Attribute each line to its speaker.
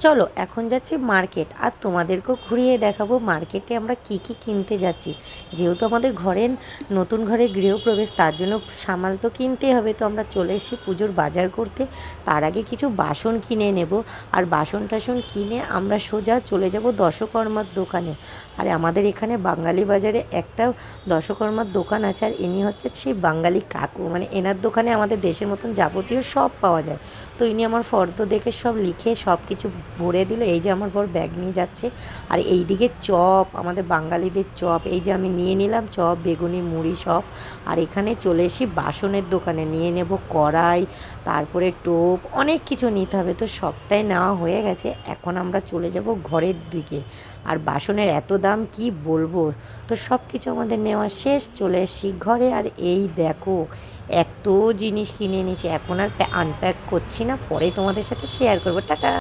Speaker 1: চলো এখন যাচ্ছি মার্কেট, আর তোমাদেরকেও ঘুরিয়ে দেখাবো মার্কেটে আমরা কি কি কিনতে যাচ্ছি। যেহেতু আমাদের ঘরের নতুন ঘরে গৃহপ্রবেশ, তার জন্য সামাল তো কিনতেই হবে। তো আমরা চলে এসেছি পুজোর বাজার করতে। তার আগে কিছু বাসন কিনে নেব, আর বাসন টাসন কিনে আমরা সোজা চলে যাব দশকর্মার দোকানে। আর আমাদের এখানে বাঙালি বাজারে একটা দশকর্মার দোকান আছে, আর ইনি হচ্ছে সেই বাঙালি কাকু, মানে এনার দোকানে আমাদের দেশের মতন যাবতীয় সব পাওয়া যায়। তো ইনি আমার ফর্দ দেখে সব লিখে সব কিছু ভরে দিল। এই যে আমার বর ব্যাগ নিয়ে যাচ্ছে, আর এই দিকে চপ, আমাদের বাঙালিদের চপ, এই যে আমি নিয়ে নিলাম চপ, বেগুনি, মুড়ি সব। আর এখানে চলে এসি বাসনের দোকানে, নিয়ে নেব কড়াই, তারপরে টোপ, অনেক কিছু নিতে হবে। তো সবটাই নেওয়া হয়ে গেছে, এখন আমরা চলে যাব ঘরের দিকে। আর বাসনের এত দাম কি বলবো। তো সব কিছু আমাদের নেওয়া শেষ, চলে এসেছি ঘরে। আর এই দেখো এত জিনিস কিনে এনেছি, এখন আর আনপ্যাক করছি না, পরে তোমাদের সাথে শেয়ার করবো। টাটা।